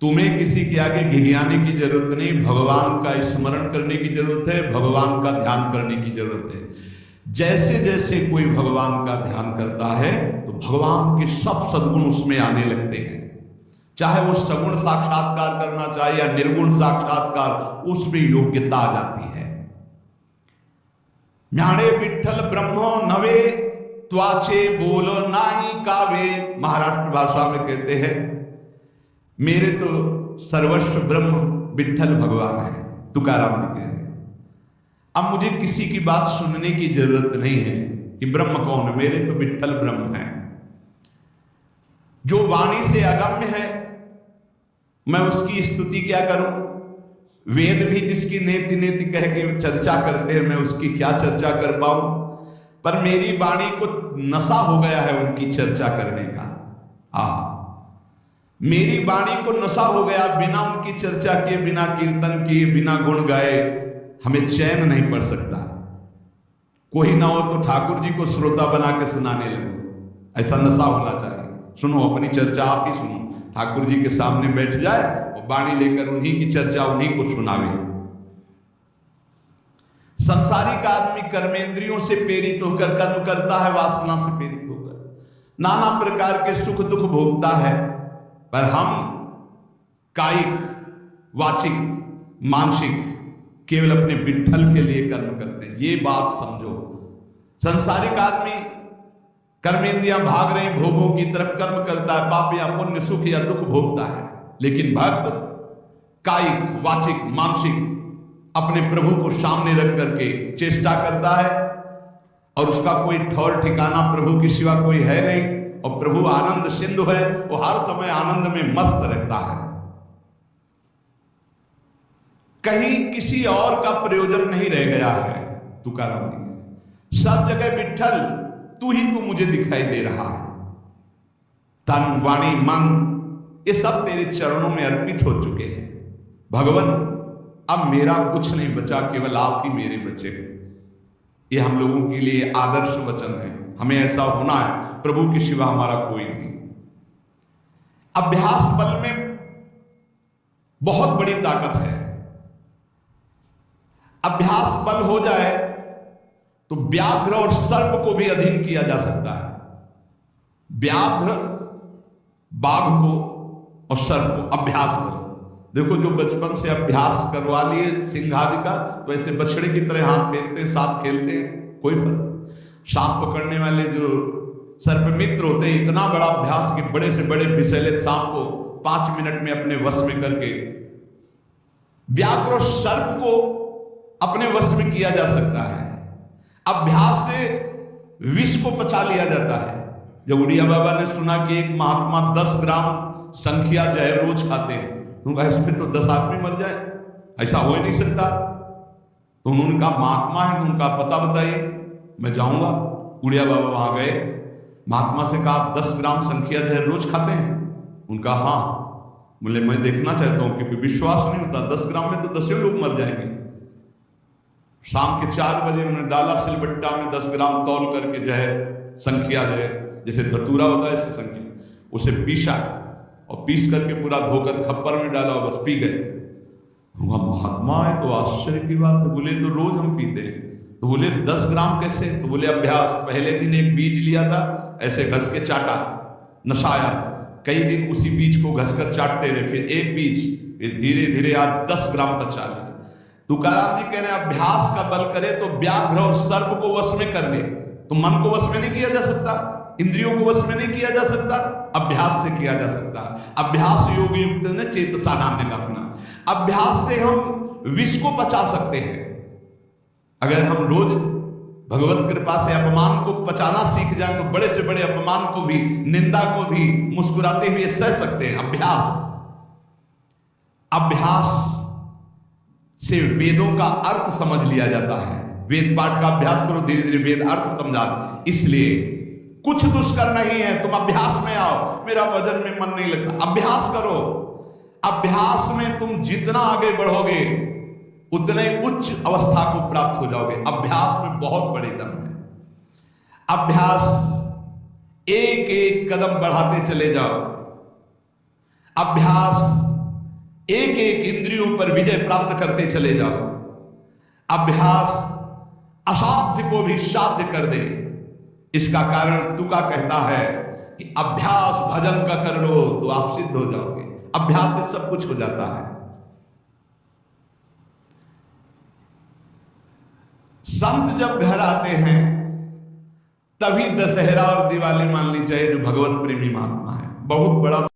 तुम्हें किसी के आगे घिघियाने की जरूरत नहीं, भगवान का स्मरण करने की जरूरत है, भगवान का ध्यान करने की जरूरत है। जैसे जैसे कोई भगवान का ध्यान करता है तो भगवान के सब सद्गुण उसमें आने लगते हैं। चाहे वो सगुण साक्षात्कार करना चाहे या निर्गुण साक्षात्कार, उसमें योग्यता आ जाती है। ज्ञाने विठ्ठल ब्रह्मो नवे त्वाचे बोलो नाही कावे। महाराष्ट्र भाषा में कहते हैं मेरे तो सर्वस्व ब्रह्म विठ्ठल भगवान है, तुकाराम जी कह रहे हैं। अब मुझे किसी की बात सुनने की जरूरत नहीं है कि ब्रह्म कौन है, मेरे तो विठ्ठल ब्रह्म है। जो वाणी से अगम्य है मैं उसकी स्तुति क्या करूं। वेद भी जिसकी नेति नेति कह के चर्चा करते हैं, मैं उसकी क्या चर्चा कर पाऊं। पर मेरी वाणी को नशा हो गया है उनकी चर्चा करने का। मेरी वाणी को नशा हो गया, बिना उनकी चर्चा किए, बिना कीर्तन किए, बिना गुण गाए हमें चैन नहीं पड़ सकता। कोई ना हो तो ठाकुर जी को श्रोता बना के सुनाने लगो, ऐसा नशा होना चाहिए। सुनो अपनी चर्चा आप ही सुनो, ठाकुर जी के सामने बैठ जाए और वाणी लेकर उन्हीं की चर्चा उन्हीं को सुनावे। संसारिक आदमी कर्मेंद्रियों से प्रेरित होकर कर्म करता है, वासना से प्रेरित होकर नाना प्रकार के सुख दुख भोगता है। पर हम कायिक, वाचिक, मानसिक केवल अपने विठ्ठल के लिए कर्म करते हैं। ये बात समझो। संसारिक आदमी कर्मेंद्रियां भाग रहे भोगों की तरफ, कर्म करता है, पाप या पुण्य, सुख या दुख भोगता है। लेकिन भक्त कायिक, वाचिक, मानसिक अपने प्रभु को सामने रख करके चेष्टा करता है और उसका कोई ठौर ठिकाना प्रभु के सिवा कोई है नहीं। और प्रभु आनंद सिंधु है, वो हर समय आनंद में मस्त रहता है। कहीं किसी और का प्रयोजन नहीं रह गया है। तुकाराम जी के सब जगह विठ्ठल तू ही तू मुझे दिखाई दे रहा है। तन, वाणी, मन ये सब तेरे चरणों में अर्पित हो चुके हैं। भगवान अब मेरा कुछ नहीं बचा, केवल आप ही मेरे बचे। ये हम लोगों के लिए आदर्श वचन है। हमें ऐसा होना है, प्रभु के सिवा हमारा कोई नहीं। अभ्यास बल में बहुत बड़ी ताकत है। अभ्यास बल हो जाए तो व्याघ्र और सर्प को भी अधीन किया जा सकता है। व्याघ्र बाघ को और सर्प को अभ्यास बल। देखो जो बचपन से अभ्यास करवा लिए सिंहादि का, तो ऐसे बछड़े की तरह हाथ फेरते, साथ खेलते हैं, कोई फर्क। सांप पकड़ने वाले जो सर्प मित्र होते हैं, इतना बड़ा अभ्यास कि बड़े से बड़े विषैले सांप को 5 मिनट में अपने वश में करके व्याघ्र और सर्प को अपने वश में किया जा सकता है। अभ्यास से विष को पचा लिया जाता है। जब उड़िया बाबा ने सुना कि एक महात्मा 10 ग्राम संख्या जहर रोज खाते हैं, उनका इसमें तो 10 आदमी मर जाए, ऐसा हो ही नहीं सकता। तो उन्होंने कहा महात्मा है, उनका पता बताइए, मैं जाऊंगा। उड़िया बाबा वहां गए, महात्मा से कहा आप 10 ग्राम संख्या जहर रोज खाते हैं? उनका हाँ। बोले मैं देखना चाहता हूं, क्योंकि विश्वास नहीं होता, 10 ग्राम में तो 10 लोग मर जाएंगे। शाम के 4 बजे उन्होंने डाला सिलबट्टा में 10 ग्राम तौल करके जहर, संख्या जहर, जैसे धतूरा होता है ऐसे संख्या, उसे पीसा और पीस करके पूरा धोकर खप्पर में डाला और बस पी गए। महात्मा है तो आश्चर्य की बात है। बोले तो रोज हम पीते हैं। तो बोले 10 ग्राम कैसे? तो बोले अभ्यास। पहले दिन एक बीज लिया था, ऐसे घस के चाटा, नशाया, कई दिन उसी बीज को घसकर चाटते रहे, फिर एक बीज, फिर धीरे धीरे आज 10 ग्राम तक चाले। तुकाराम जी कह रहे हैं अभ्यास का बल करे तो व्याघ्र और सर्प को वश में कर ले। तो मन को वश में नहीं किया जा सकता, इंद्रियों को वश में नहीं किया जा सकता, अभ्यास से किया जा सकता। अभ्यास योग युक्त ने चेतसा नाम ने कहा। अभ्यास से हम विष को पचा सकते हैं। अगर हम रोज भगवत कृपा से अपमान को पचाना सीख जाए तो बड़े से बड़े अपमान को भी, निंदा को भी मुस्कुराते हुए सह सकते हैं। अभ्यास से वेदों का अर्थ समझ लिया जाता है। वेद पाठ का अभ्यास करो, धीरे धीरे वेद अर्थ समझा। इसलिए कुछ दुष्कर नहीं है, तुम अभ्यास में आओ। मेरा वजन में मन नहीं लगता, अभ्यास करो। अभ्यास में तुम जितना आगे बढ़ोगे उतने उच्च अवस्था को प्राप्त हो जाओगे। अभ्यास में बहुत बड़े दम है। अभ्यास एक एक कदम बढ़ाते चले जाओ। अभ्यास एक एक इंद्रियों पर विजय प्राप्त करते चले जाओ। अभ्यास असाध्य को भी साध्य कर दे। इसका कारण तुका कहता है कि अभ्यास भजन का कर लो तो आप सिद्ध हो जाओगे। अभ्यास से सब कुछ हो जाता है। संत जब घर आते हैं तभी दशहरा और दिवाली मान ली चाहिए, जो भगवत प्रेमी महात्मा है। बहुत बड़ा